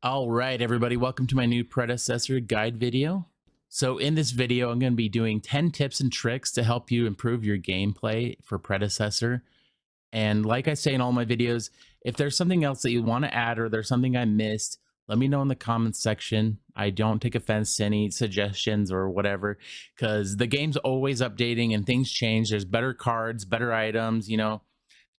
All right, everybody, welcome to my new Predecessor guide video. So in this video, I'm going to be doing 10 tips and tricks to help you improve your gameplay for Predecessor. And like I say in all my videos, if there's something else that you want to add or there's something I missed, let me know in the comments section. I don't take offense to any suggestions or whatever, because the game's always updating and things change. There's better cards, better items,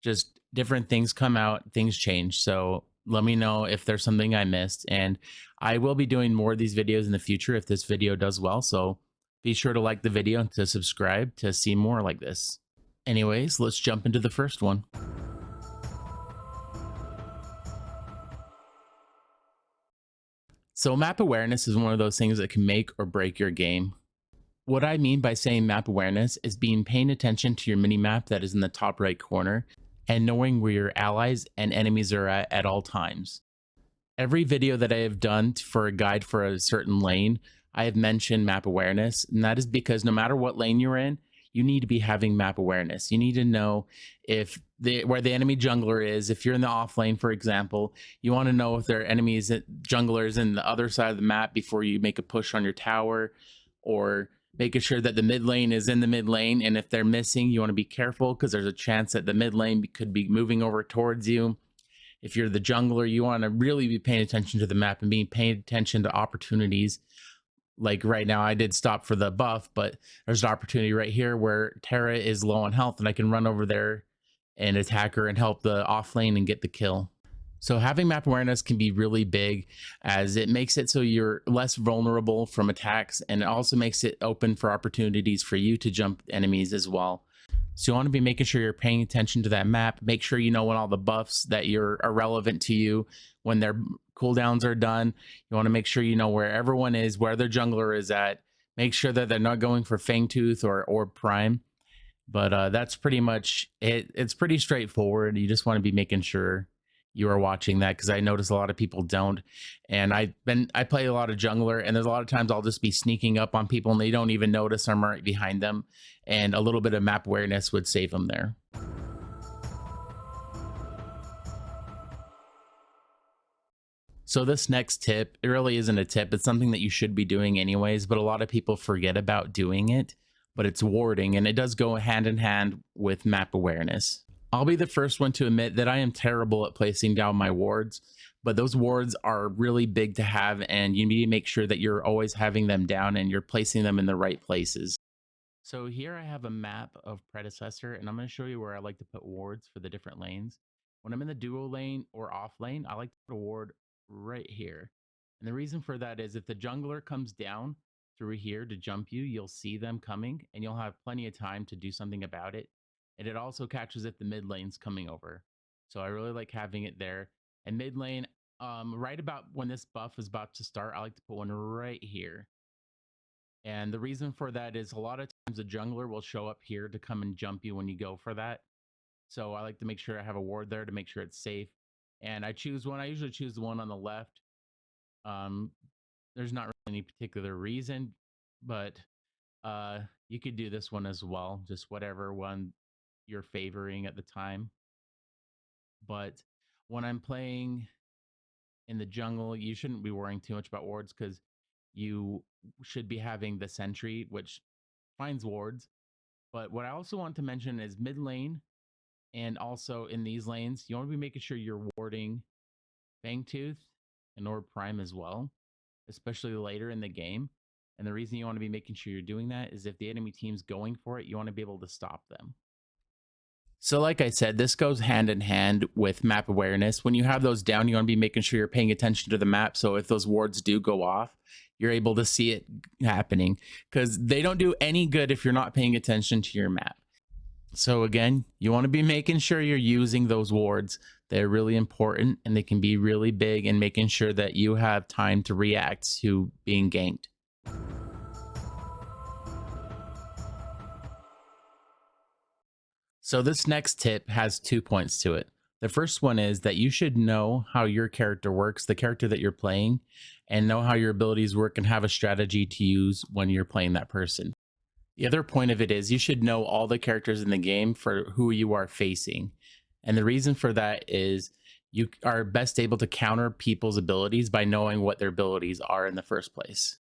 just different things come out, things change. So let me know if there's something I missed. And I will be doing more of these videos in the future if this video does well. So be sure to like the video and to subscribe to see more like this. Anyways, let's jump into the first one. So map awareness is one of those things that can make or break your game. What I mean by saying map awareness is paying attention to your mini map that is in the top right corner and knowing where your allies and enemies are at all times. Every video that I have done for a guide for a certain lane, I have mentioned map awareness, and that is because no matter what lane you're in, you need to be having map awareness. You need to know where the enemy jungler is. If you're in the off lane, for example, you want to know if there are enemies, junglers in the other side of the map before you make a push on your tower, or making sure that the mid lane is in the mid lane. And if they're missing, you want to be careful because there's a chance that the mid lane could be moving over towards you. If you're the jungler, you want to really be paying attention to the map and paying attention to opportunities. Like right now, I did stop for the buff, but there's an opportunity right here where Terra is low on health and I can run over there and attack her and help the off lane and get the kill. So having map awareness can be really big, as it makes it so you're less vulnerable from attacks, and it also makes it open for opportunities for you to jump enemies as well. So you want to be making sure you're paying attention to that map. Make sure you know when all the buffs that are relevant to you, when their cooldowns are done. You want to make sure you know where everyone is, where their jungler is at. Make sure that they're not going for Fangtooth or Prime. But that's pretty much it. It's pretty straightforward. You just want to be making sure you are watching that, because I notice a lot of people don't. And I play a lot of jungler, and there's a lot of times I'll just be sneaking up on people and they don't even notice I'm right behind them, and a little bit of map awareness would save them there. So this next tip, it really isn't a tip, it's something that you should be doing anyways, but a lot of people forget about doing it. But it's warding, and it does go hand in hand with map awareness. I'll be the first one to admit that I am terrible at placing down my wards, but those wards are really big to have, and you need to make sure that you're always having them down and you're placing them in the right places. So here I have a map of Predecessor, and I'm going to show you where I like to put wards for the different lanes. When I'm in the duo lane or off lane, I like to put a ward right here. And the reason for that is if the jungler comes down through here to jump you, you'll see them coming and you'll have plenty of time to do something about it. And it also catches if the mid lane's coming over. So I really like having it there. And mid lane, right about when this buff is about to start, I like to put one right here. And the reason for that is a lot of times the jungler will show up here to come and jump you when you go for that. So I like to make sure I have a ward there to make sure it's safe. And I choose one. I usually choose the one on the left. There's not really any particular reason, but you could do this one as well, just whatever one you're favoring at the time. But when I'm playing in the jungle, you shouldn't be worrying too much about wards, because you should be having the sentry, which finds wards. But what I also want to mention is mid lane, and also in these lanes, you want to be making sure you're warding Fangtooth and Orb Prime as well, especially later in the game. And the reason you want to be making sure you're doing that is if the enemy team's going for it, you want to be able to stop them. So like I said, this goes hand in hand with map awareness. When you have those down, you want to be making sure you're paying attention to the map. So if those wards do go off, you're able to see it happening, because they don't do any good if you're not paying attention to your map. So again, you want to be making sure you're using those wards. They're really important, and they can be really big in making sure that you have time to react to being ganked. So this next tip has 2 points to it. The first one is that you should know how your character works, the character that you're playing, and know how your abilities work and have a strategy to use when you're playing that person. The other point of it is you should know all the characters in the game for who you are facing. And the reason for that is you are best able to counter people's abilities by knowing what their abilities are in the first place.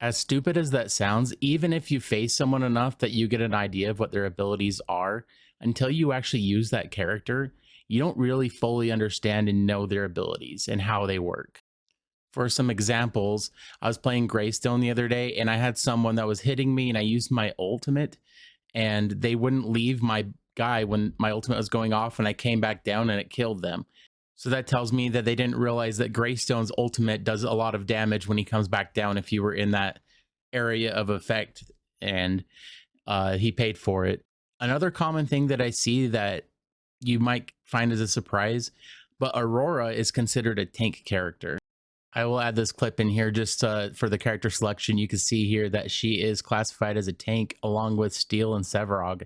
As stupid as that sounds, even if you face someone enough that you get an idea of what their abilities are, until you actually use that character, you don't really fully understand and know their abilities and how they work. For some examples, I was playing Greystone the other day and I had someone that was hitting me and I used my ultimate and they wouldn't leave my guy when my ultimate was going off and I came back down and it killed them. So that tells me that they didn't realize that Greystone's ultimate does a lot of damage when he comes back down if you were in that area of effect, and he paid for it. Another common thing that I see that you might find as a surprise, but Aurora is considered a tank character. I will add this clip in here just for the character selection. You can see here that she is classified as a tank along with Steel and Sevarog.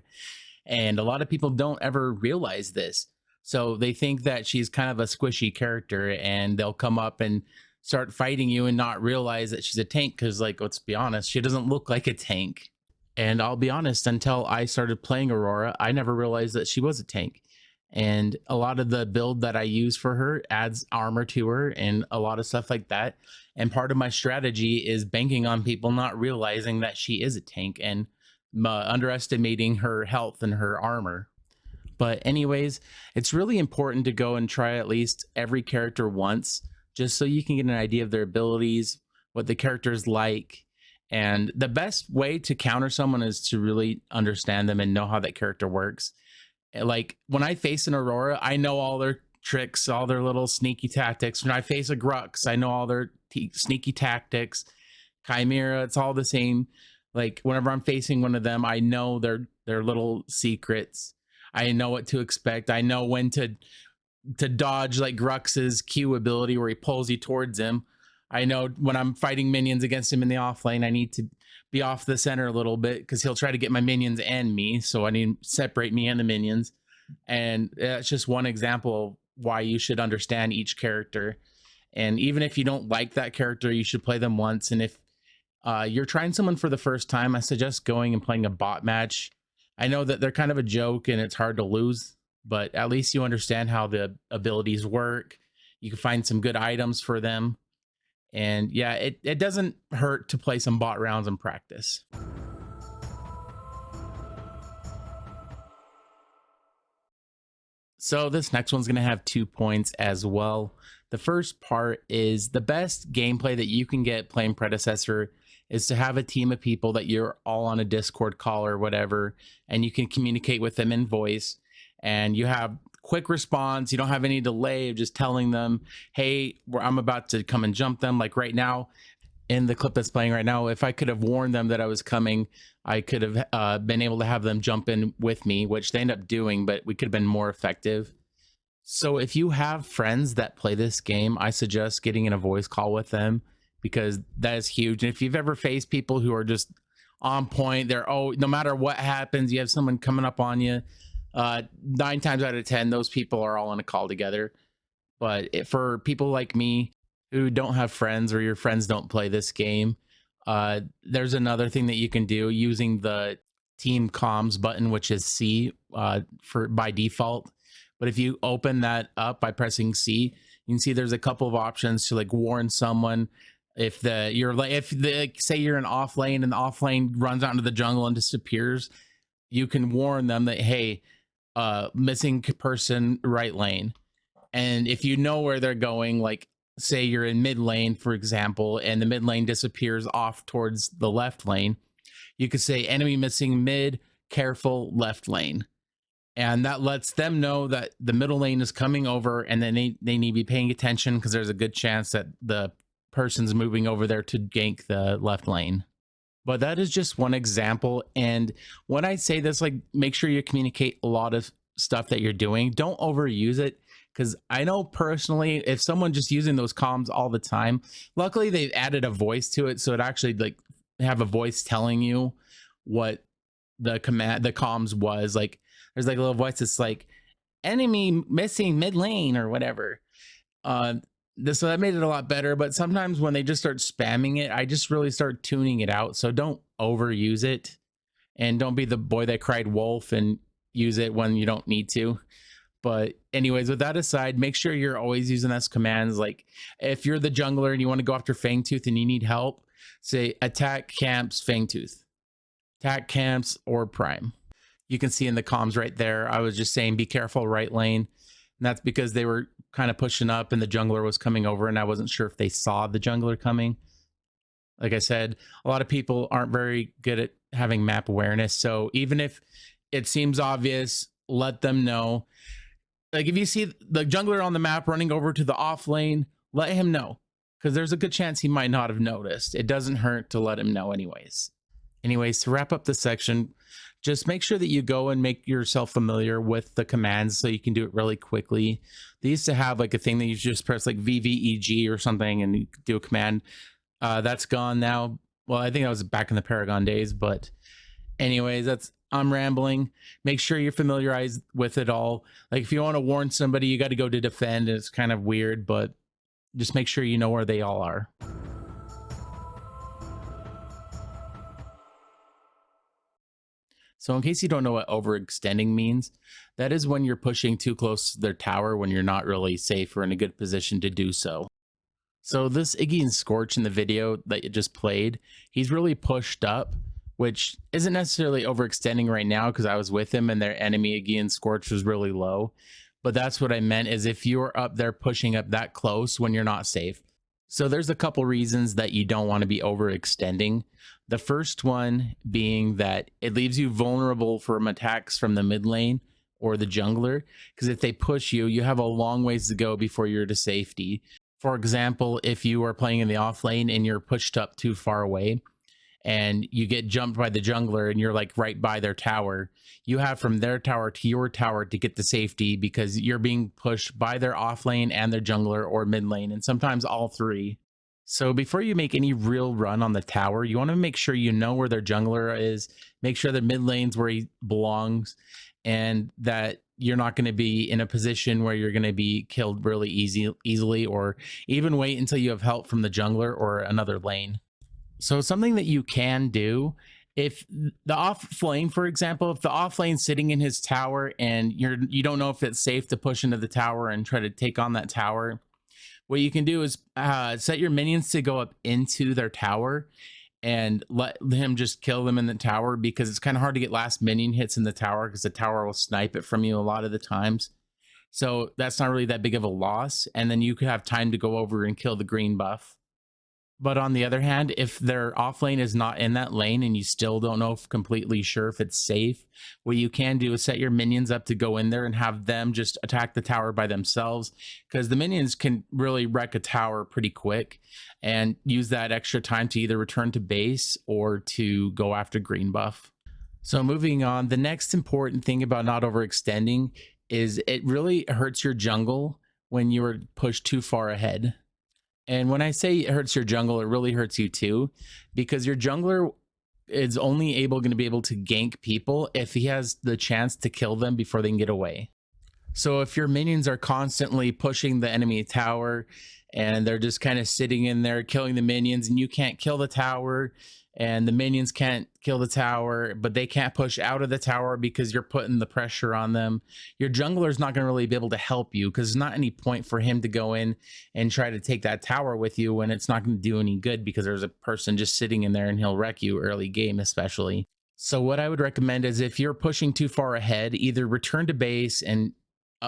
And a lot of people don't ever realize this. So they think that she's kind of a squishy character and they'll come up and start fighting you and not realize that she's a tank because, like, let's be honest, she doesn't look like a tank. And I'll be honest, until I started playing Aurora, I never realized that she was a tank. And a lot of the build that I use for her adds armor to her and a lot of stuff like that. And part of my strategy is banking on people not realizing that she is a tank and underestimating her health and her armor. But anyways, it's really important to go and try at least every character once, just so you can get an idea of their abilities, what the character is like. And the best way to counter someone is to really understand them and know how that character works. Like when I face an Aurora, I know all their tricks, all their little sneaky tactics. When I face a Grux, I know all their sneaky tactics. Chimera, it's all the same. Like whenever I'm facing one of them, I know their little secrets. I know what to expect. I know when to dodge, like Grux's Q ability where he pulls you towards him. I know when I'm fighting minions against him in the off lane, I need to be off the center a little bit because he'll try to get my minions and me. So I need to separate me and the minions. And that's just one example of why you should understand each character. And even if you don't like that character, you should play them once. And if you're trying someone for the first time, I suggest going and playing a bot match. I know that they're kind of a joke and it's hard to lose, but at least you understand how the abilities work. You can find some good items for them. And yeah, it doesn't hurt to play some bot rounds in practice. So this next one's going to have 2 points as well. The first part is the best gameplay that you can get playing Predecessor is to have a team of people that you're all on a Discord call or whatever, and you can communicate with them in voice, and you have quick response. You don't have any delay of just telling them, hey, I'm about to come and jump them. Like right now, in the clip that's playing right now, if I could have warned them that I was coming, I could have been able to have them jump in with me, which they end up doing, but we could have been more effective. So if you have friends that play this game, I suggest getting in a voice call with them because that is huge. And if you've ever faced people who are just on point, they're, oh, no matter what happens, you have someone coming up on you, 9 times out of 10, those people are all on a call together. But for people like me who don't have friends or your friends don't play this game, there's another thing that you can do using the team comms button, which is C for by default. But if you open that up by pressing C, you can see there's a couple of options to like warn someone if say you're in off lane and the off lane runs out into the jungle and disappears, you can warn them that, hey, missing person right lane. And if you know where they're going, like say you're in mid lane, for example, and the mid lane disappears off towards the left lane, you could say enemy missing mid, careful left lane. And that lets them know that the middle lane is coming over and then they need to be paying attention because there's a good chance that the person's moving over there to gank the left lane. But that is just one example. And when I say this, like, make sure you communicate a lot of stuff that you're doing. Don't overuse it. Because I know personally, if someone just using those comms all the time, luckily they've added a voice to it. So it actually like have a voice telling you what the comms was. Like there's like a little voice that's like enemy missing mid lane or whatever. So that made it a lot better. But sometimes when they just start spamming it, I just really start tuning it out. So don't overuse it and don't be the boy that cried wolf and use it when you don't need to. But anyways, with that aside, make sure you're always using those commands. Like if you're the jungler and you want to go after Fangtooth and you need help, say attack camps Fangtooth, attack camps or Prime. You can see in the comms right there, I was just saying be careful right lane. And that's because they were kind of pushing up and the jungler was coming over and I wasn't sure if they saw the jungler coming. Like I said, a lot of people aren't very good at having map awareness. So even if it seems obvious, let them know. Like if you see the jungler on the map running over to the off lane, let him know, because there's a good chance he might not have noticed. It doesn't hurt to let him know anyways. Anyways, to wrap up this section, just make sure that you go and make yourself familiar with the commands so you can do it really quickly. They used to have like a thing that you just press like VVEG or something and you do a command. That's gone now. Well, I think that was back in the Paragon days, but anyways, I'm rambling. Make sure you're familiarized with it all. Like if you want to warn somebody, you got to go to defend. It's kind of weird, but just make sure you know where they all are. So in case you don't know what overextending means, that is when you're pushing too close to their tower when you're not really safe or in a good position to do so. So this Iggy and Scorch in the video that you just played, he's really pushed up, which isn't necessarily overextending right now because I was with him and their enemy Iggy and Scorch was really low. But that's what I meant, is if you're up there pushing up that close when you're not safe. So there's a couple reasons that you don't want to be overextending. The first one being that it leaves you vulnerable from attacks from the mid lane or the jungler, because if they push you, you have a long ways to go before you're to safety. For example, if you are playing in the off lane and you're pushed up too far away and you get jumped by the jungler and you're like right by their tower, you have from their tower to your tower to get to safety because you're being pushed by their off lane and their jungler or mid lane, and sometimes all three. So before you make any real run on the tower, you want to make sure you know where their jungler is, make sure the mid lane's where he belongs, and that you're not going to be in a position where you're going to be killed really easily, or even wait until you have help from the jungler or another lane. So something that you can do, if the off lane, for example, if the off lane's sitting in his tower and you don't know if it's safe to push into the tower and try to take on that tower, what you can do is set your minions to go up into their tower and let him just kill them in the tower, because it's kind of hard to get last minion hits in the tower because the tower will snipe it from you a lot of the times. So that's not really that big of a loss. And then you could have time to go over and kill the green buff. But on the other hand, if their off lane is not in that lane and you still don't know if completely sure if it's safe, what you can do is set your minions up to go in there and have them just attack the tower by themselves, because the minions can really wreck a tower pretty quick, and use that extra time to either return to base or to go after green buff. So moving on, the next important thing about not overextending is it really hurts your jungle when you are pushed too far ahead. And when I say it hurts your jungle, it really hurts you too, because your jungler is only going to be able to gank people if he has the chance to kill them before they can get away. So if your minions are constantly pushing the enemy tower and they're just kind of sitting in there killing the minions, and you can't kill the tower and the minions can't kill the tower, but they can't push out of the tower because you're putting the pressure on them, your jungler is not going to really be able to help you, because there's not any point for him to go in and try to take that tower with you when it's not going to do any good, because there's a person just sitting in there and he'll wreck you early game especially. So what I would recommend is, if you're pushing too far ahead, either return to base and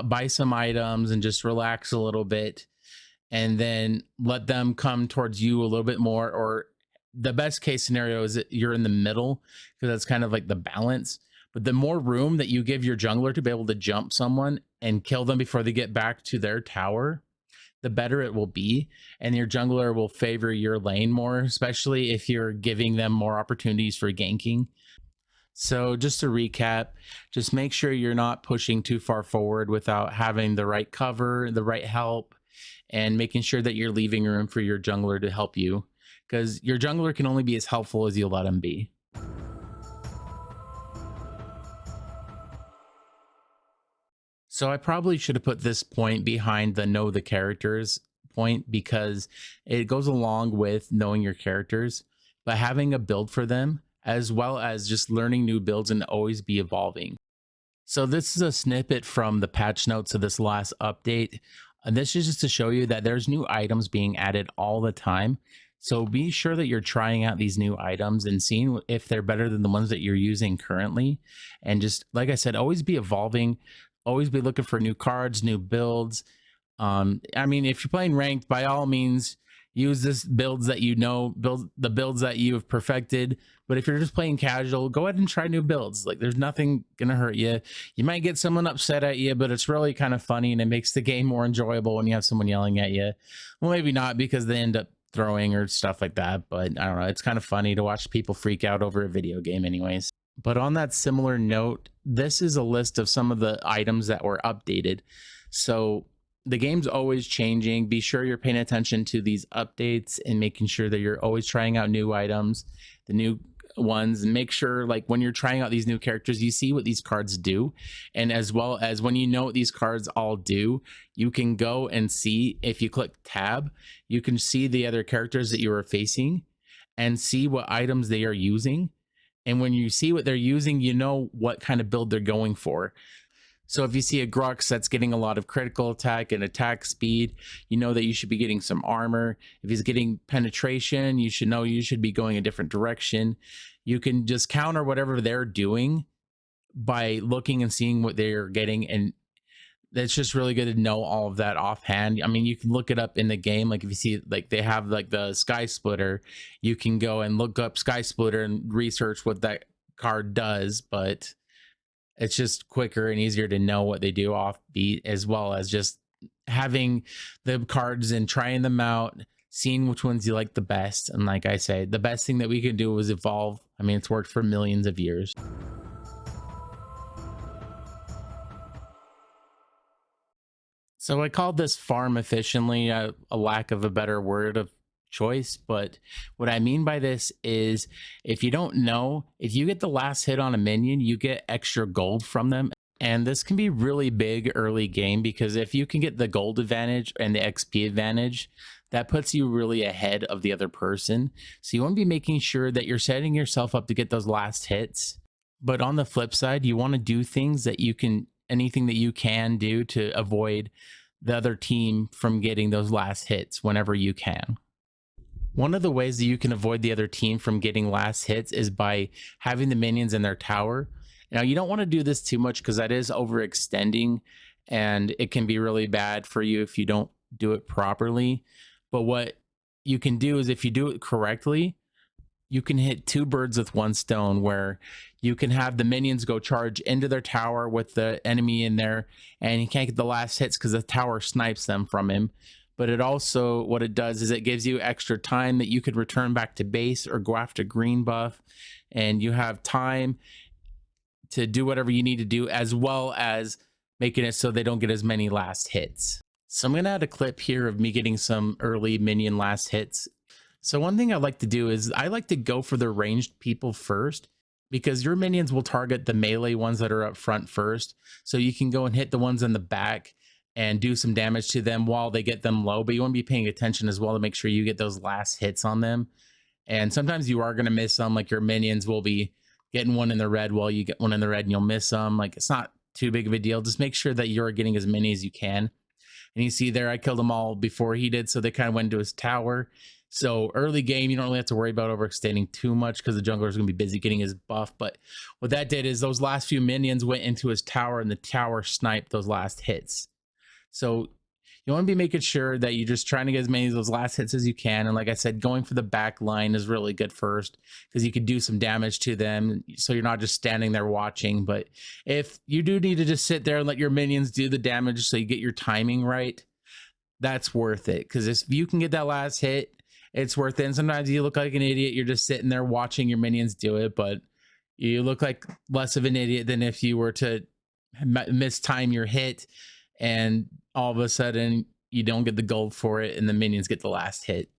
buy some items and just relax a little bit, and then let them come towards you a little bit more. Or the best case scenario is that you're in the middle, because that's kind of like the balance. But the more room that you give your jungler to be able to jump someone and kill them before they get back to their tower, the better it will be. And your jungler will favor your lane more, especially if you're giving them more opportunities for ganking. So just to recap, just make sure you're not pushing too far forward without having the right cover, the right help, and making sure that you're leaving room for your jungler to help you, because your jungler can only be as helpful as you let him be. So I probably should have put this point behind the know the characters point, because it goes along with knowing your characters, but having a build for them, as well as just learning new builds and always be evolving. So this is a snippet from the patch notes of this last update. And this is just to show you that there's new items being added all the time. So be sure that you're trying out these new items and seeing if they're better than the ones that you're using currently. And just like I said, always be evolving, always be looking for new cards, new builds. I mean, if you're playing ranked, by all means, use this builds that you know, build the builds that you have perfected. But if you're just playing casual, go ahead and try new builds. Like, there's nothing gonna hurt you. You might get someone upset at you, but it's really kind of funny and it makes the game more enjoyable when you have someone yelling at you. Well, maybe not because they end up throwing or stuff like that, but I don't know. It's kind of funny to watch people freak out over a video game, anyways. But on that similar note, this is a list of some of the items that were updated. So the game's always changing. Be sure you're paying attention to these updates and making sure that you're always trying out new items, the new ones, and make sure, like, when you're trying out these new characters, you see what these cards do. And as well as when you know what these cards all do, you can go and see, if you click tab, you can see the other characters that you are facing and see what items they are using. And when you see what they're using, you know what kind of build they're going for. So if you see a Grux that's getting a lot of critical attack and attack speed, you know that you should be getting some armor. If he's getting penetration, you should know you should be going a different direction. You can just counter whatever they're doing by looking and seeing what they're getting. And it's just really good to know all of that offhand. I mean, you can look it up in the game. Like if you see, like, they have like the Sky Splitter, you can go and look up Sky Splitter and research what that card does. But it's just quicker and easier to know what they do off beat, as well as just having the cards and trying them out, seeing which ones you like the best. And like I say, the best thing that we can do is evolve. I mean, it's worked for millions of years. So I called this farm efficiently, a lack of a better word of choice. But what I mean by this is, if you don't know, if you get the last hit on a minion, you get extra gold from them. And this can be really big early game, because if you can get the gold advantage and the XP advantage, that puts you really ahead of the other person. So you want to be making sure that you're setting yourself up to get those last hits. But on the flip side, you want to do things that you can, anything that you can do to avoid the other team from getting those last hits whenever you can. One of the ways that you can avoid the other team from getting last hits is by having the minions in their tower. Now, you don't want to do this too much because that is overextending and it can be really bad for you if you don't do it properly. But what you can do is, if you do it correctly, you can hit two birds with one stone, where you can have the minions go charge into their tower with the enemy in there, and he can't get the last hits because the tower snipes them from him. But it also, what it does is it gives you extra time that you could return back to base or go after green buff, and you have time to do whatever you need to do, as well as making it so they don't get as many last hits. So I'm gonna add a clip here of me getting some early minion last hits. So one thing I like to do is I like to go for the ranged people first, because your minions will target the melee ones that are up front first. So you can go and hit the ones in the back and do some damage to them while they get them low. But you want to be paying attention as well to make sure you get those last hits on them. And sometimes you are going to miss them. Like, your minions will be getting one in the red while you get one in the red, and you'll miss them. Like, it's not too big of a deal. Just make sure that you're getting as many as you can. And you see there, I killed them all before he did, so they kind of went into his tower. So early game, you don't really have to worry about overextending too much, because the jungler is going to be busy getting his buff. But what that did is those last few minions went into his tower, and the tower sniped those last hits. So you want to be making sure that you're just trying to get as many of those last hits as you can. And like I said, going for the back line is really good first, because you could do some damage to them. So you're not just standing there watching. But if you do need to just sit there and let your minions do the damage so you get your timing right, that's worth it. Because if you can get that last hit, it's worth it. And sometimes you look like an idiot. You're just sitting there watching your minions do it, but you look like less of an idiot than if you were to mistime your hit and all of a sudden you don't get the gold for it and the minions get the last hit.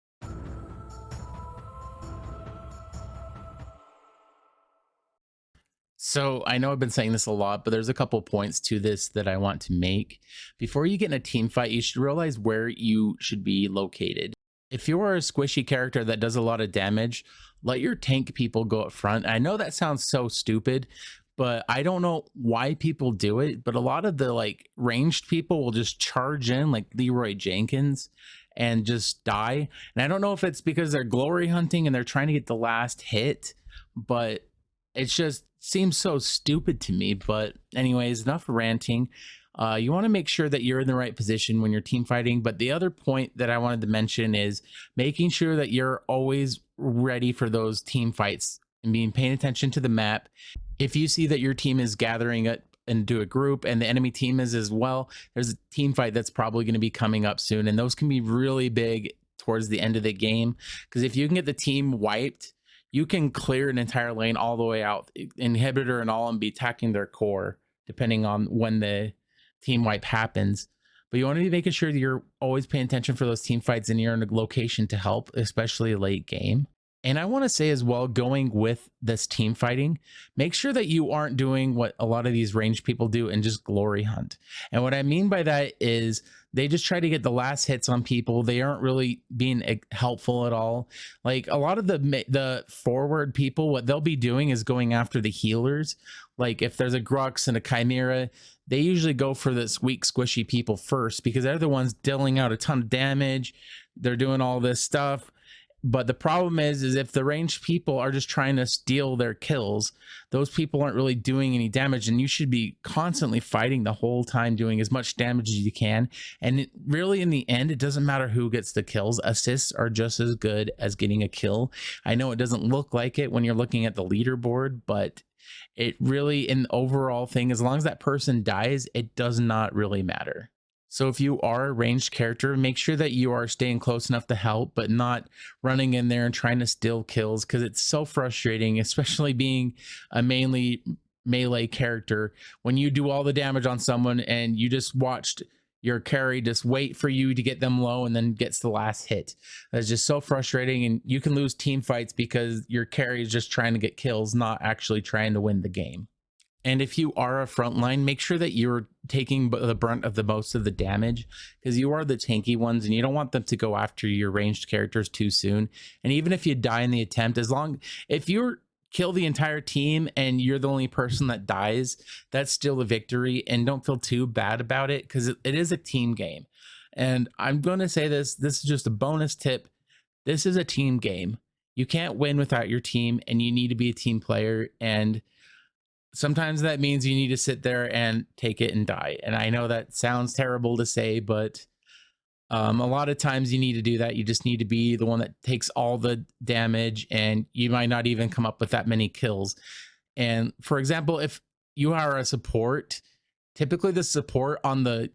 So I know I've been saying this a lot, but there's a couple points to this that I want to make. Before you get in a team fight, you should realize where you should be located. If you are a squishy character that does a lot of damage, let your tank people go up front. I know that sounds so stupid, but I don't know why people do it. But a lot of the like ranged people will just charge in like Leroy Jenkins and just die. And I don't know if it's because they're glory hunting and they're trying to get the last hit, but it just seems so stupid to me. But anyways, enough ranting. You want to make sure that you're in the right position when you're team fighting. But the other point that I wanted to mention is making sure that you're always ready for those team fights and being paying attention to the map. If you see that your team is gathering into a group and the enemy team is as well, there's a team fight that's probably going to be coming up soon. And those can be really big towards the end of the game. Because if you can get the team wiped, you can clear an entire lane all the way out, inhibitor and all, and be attacking their core, depending on when the team wipe happens. But you want to be making sure that you're always paying attention for those team fights and you're in a location to help, especially late game. And I want to say as well, going with this team fighting, make sure that you aren't doing what a lot of these ranged people do and just glory hunt. And what I mean by that is they just try to get the last hits on people. They aren't really being helpful at all. Like a lot of the forward people, what they'll be doing is going after the healers. Like if there's a Grux and a Chimera, they usually go for this weak, squishy people first because they're the ones dealing out a ton of damage. They're doing all this stuff. But the problem is if the ranged people are just trying to steal their kills, those people aren't really doing any damage, and you should be constantly fighting the whole time, doing as much damage as you can. And really, in the end, it doesn't matter who gets the kills. Assists are just as good as getting a kill. I know it doesn't look like it when you're looking at the leaderboard, but it really, in the overall thing, as long as that person dies, it does not really matter. So if you are a ranged character, make sure that you are staying close enough to help, but not running in there and trying to steal kills, because it's so frustrating, especially being a mainly melee character, when you do all the damage on someone and you just watched your carry just wait for you to get them low and then gets the last hit. That's just so frustrating, and you can lose team fights because your carry is just trying to get kills, not actually trying to win the game. And if you are a frontline, make sure that you're taking the brunt of the most of the damage, because you are the tanky ones and you don't want them to go after your ranged characters too soon. And even if you die in the attempt, if you kill the entire team and you're the only person that dies, that's still a victory, and don't feel too bad about it, because it is a team game. And I'm going to say this is just a bonus tip. This is a team game. You can't win without your team, and you need to be a team player. And sometimes that means you need to sit there and take it and die. And I know that sounds terrible to say, but a lot of times you need to do that. You just need to be the one that takes all the damage, and you might not even come up with that many kills. And for example, if you are a support, typically the support on the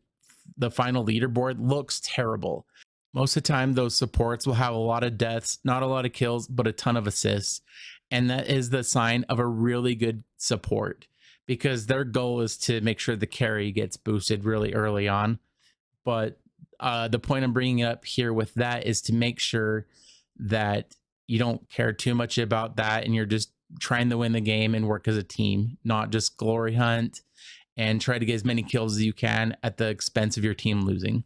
final leaderboard looks terrible. Most of the time, those supports will have a lot of deaths, not a lot of kills, but a ton of assists. And that is the sign of a really good support, because their goal is to make sure the carry gets boosted really early on. But the point I'm bringing up here with that is to make sure that you don't care too much about that, and you're just trying to win the game and work as a team, not just glory hunt and try to get as many kills as you can at the expense of your team losing.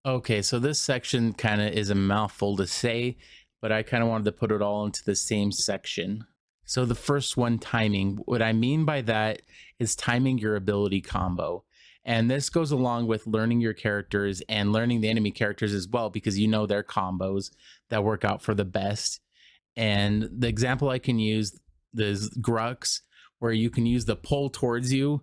Okay, so this section kind of is a mouthful to say, but I kind of wanted to put it all into the same section. So the first one, timing. What I mean by that is timing your ability combo. And this goes along with learning your characters and learning the enemy characters as well, because you know their combos that work out for the best. And the example I can use is Grux, where you can use the pull towards you,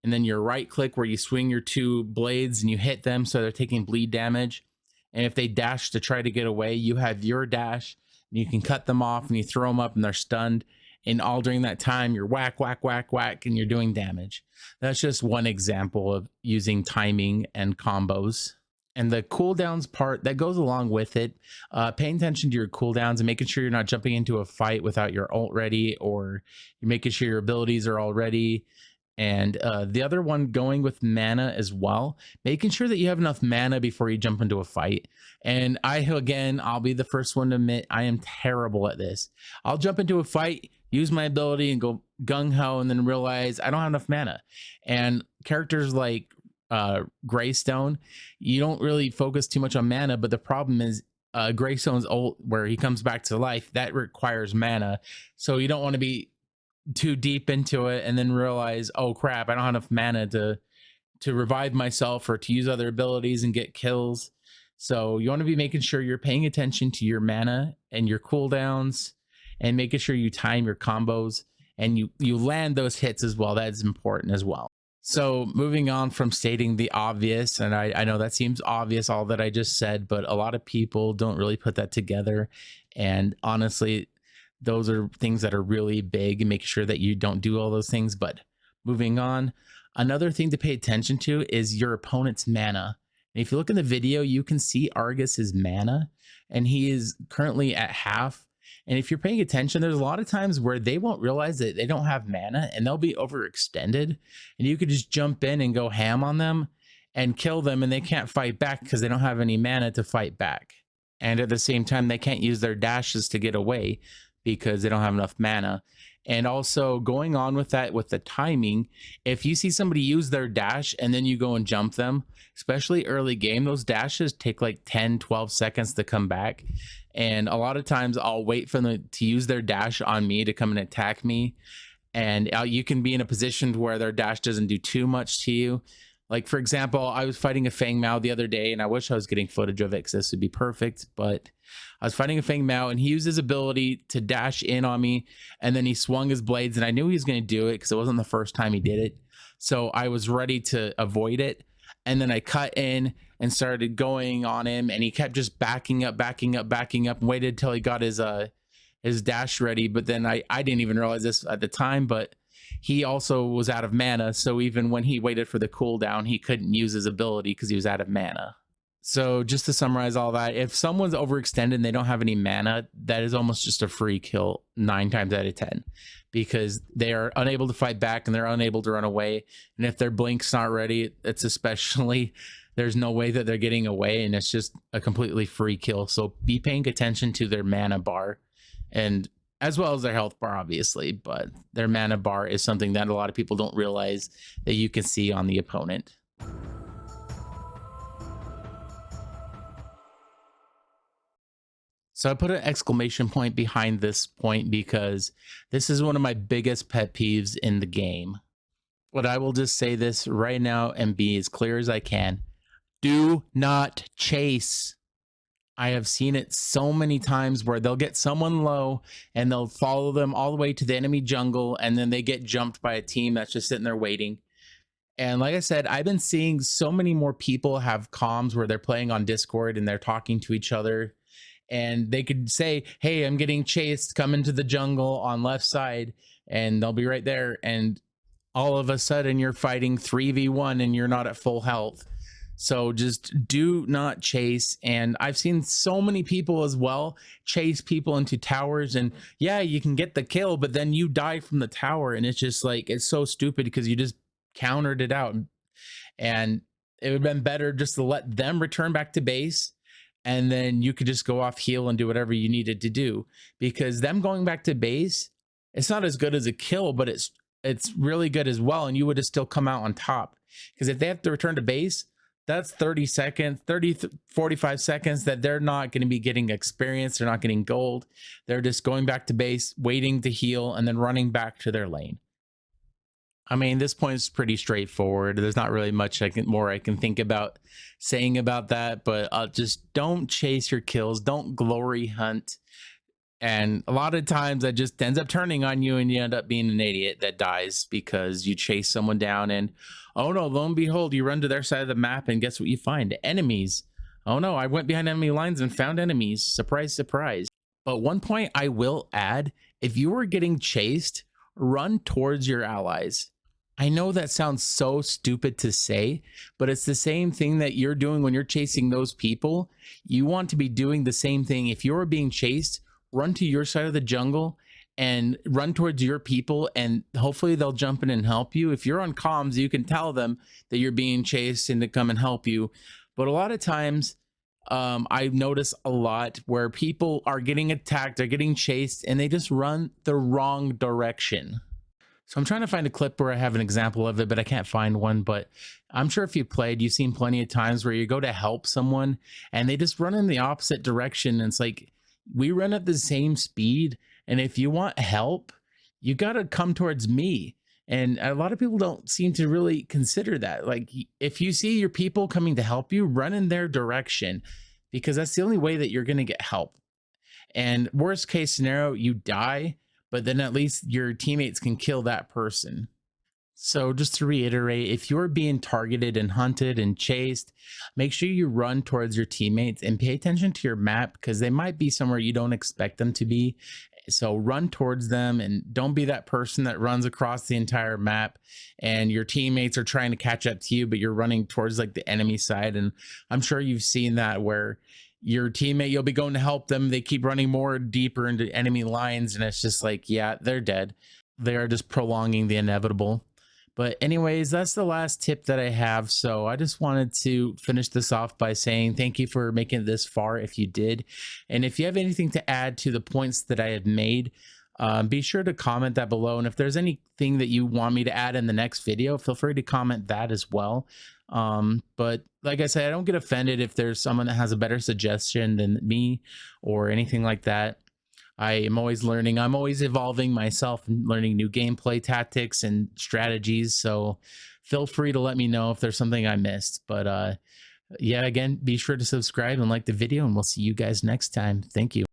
and then your right click where you swing your two blades and you hit them so they're taking bleed damage. And if they dash to try to get away, you have your dash and you can cut them off and you throw them up and they're stunned. And all during that time, you're whack, whack, whack, whack, and you're doing damage. That's just one example of using timing and combos. And the cooldowns part that goes along with it, paying attention to your cooldowns and making sure you're not jumping into a fight without your ult ready, or you're making sure your abilities are all ready. And the other one, going with mana as well, making sure that you have enough mana before you jump into a fight. And I'll be the first one to admit I am terrible at this. I'll jump into a fight, use my ability and go gung-ho, and then realize I don't have enough mana. And characters like Greystone, you don't really focus too much on mana, but the problem is Greystone's ult where he comes back to life, that requires mana. So you don't want to be too deep into it and then realize, oh crap, I don't have enough mana to revive myself or to use other abilities and get kills. So you want to be making sure you're paying attention to your mana and your cooldowns and making sure you time your combos and you land those hits as well. That's important as well. So moving on from stating the obvious, and I know that seems obvious, all that I just said, but a lot of people don't really put that together. And honestly, those are things that are really big, and make sure that you don't do all those things. But moving on, another thing to pay attention to is your opponent's mana. And if you look in the video, you can see Argus's mana, and he is currently at half. And if you're paying attention, there's a lot of times where they won't realize that they don't have mana and they'll be overextended. And you could just jump in and go ham on them and kill them, and they can't fight back because they don't have any mana to fight back. And at the same time, they can't use their dashes to get away because they don't have enough mana. And also going on with that, with the timing, if you see somebody use their dash and then you go and jump them, especially early game, those dashes take like 10, 12 seconds to come back. And a lot of times I'll wait for them to use their dash on me to come and attack me. And you can be in a position where their dash doesn't do too much to you. Like, for example, I was fighting a Fang Mao the other day, and I wish I was getting footage of it because this would be perfect, but I was fighting a Fang Mao, and he used his ability to dash in on me, and then he swung his blades, and I knew he was going to do it because it wasn't the first time he did it. So I was ready to avoid it, and then I cut in and started going on him, and he kept just backing up, and waited till he got his dash ready. But then I didn't even realize this at the time, but he also was out of mana. So even when he waited for the cooldown, he couldn't use his ability because he was out of mana. So just to summarize all that, if someone's overextended and they don't have any mana, that is almost just a free kill 9 times out of 10, because they are unable to fight back and they're unable to run away. And if their blink's not ready, it's especially, there's no way that they're getting away, and it's just a completely free kill. So be paying attention to their mana bar, and as well as their health bar, obviously, but their mana bar is something that a lot of people don't realize that you can see on the opponent. So I put an exclamation point behind this point because this is one of my biggest pet peeves in the game. But I will just say this right now and be as clear as I can. Do not chase. I have seen it so many times where they'll get someone low and they'll follow them all the way to the enemy jungle, and then they get jumped by a team that's just sitting there waiting. And like I said, I've been seeing so many more people have comms where they're playing on Discord and they're talking to each other, and they could say, hey, I'm getting chased, come into the jungle on left side, and they'll be right there. And all of a sudden you're fighting 3v1 and you're not at full health. So just do not chase. And I've seen so many people as well chase people into towers, and yeah, you can get the kill, but then you die from the tower, and it's just like, it's so stupid because you just countered it out. And it would have been better just to let them return back to base, and then you could just go off heal and do whatever you needed to do, because them going back to base, it's not as good as a kill, but it's really good as well, and you would have still come out on top. Because if they have to return to base, that's 30 seconds, 45 seconds that they're not going to be getting experience. They're not getting gold. They're just going back to base, waiting to heal, and then running back to their lane. I mean, this point is pretty straightforward. There's not really much more I can think about saying about that, but just don't chase your kills. Don't glory hunt. And a lot of times that just ends up turning on you, and you end up being an idiot that dies because you chase someone down, and oh no, lo and behold, you run to their side of the map, and guess what you find? Enemies. Oh no, I went behind enemy lines and found enemies. Surprise, surprise. But one point I will add, if you were getting chased, run towards your allies. I know that sounds so stupid to say, but it's the same thing that you're doing when you're chasing those people. You want to be doing the same thing. If you're being chased, run to your side of the jungle and run towards your people, and hopefully they'll jump in and help you. If you're on comms, you can tell them that you're being chased and to come and help you. But a lot of times, I notice a lot where people are getting attacked, they're getting chased, and they just run the wrong direction. So I'm trying to find a clip where I have an example of it, but I can't find one. But I'm sure if you played, you've seen plenty of times where you go to help someone and they just run in the opposite direction. And it's like we run at the same speed. And if you want help, you got to come towards me. And a lot of people don't seem to really consider that. Like, if you see your people coming to help you, run in their direction because that's the only way that you're going to get help. And worst case scenario, you die, but then at least your teammates can kill that person. So, just to reiterate, if you're being targeted and hunted and chased, make sure you run towards your teammates and pay attention to your map because they might be somewhere you don't expect them to be. So, run towards them and don't be that person that runs across the entire map and your teammates are trying to catch up to you, but you're running towards like the enemy side. And I'm sure you've seen that where your teammate, you'll be going to help them. They keep running more deeper into enemy lines, and it's just like, yeah, they're dead. They are just prolonging the inevitable. But anyways, that's the last tip that I have. So I just wanted to finish this off by saying thank you for making it this far if you did. And if you have anything to add to the points that I have made, be sure to comment that below. And if there's anything that you want me to add in the next video, feel free to comment that as well. But like I said, I don't get offended if there's someone that has a better suggestion than me or anything like that. I am always learning. I'm always evolving myself and learning new gameplay tactics and strategies. So feel free to let me know if there's something I missed. But yeah, again, be sure to subscribe and like the video, and we'll see you guys next time. Thank you.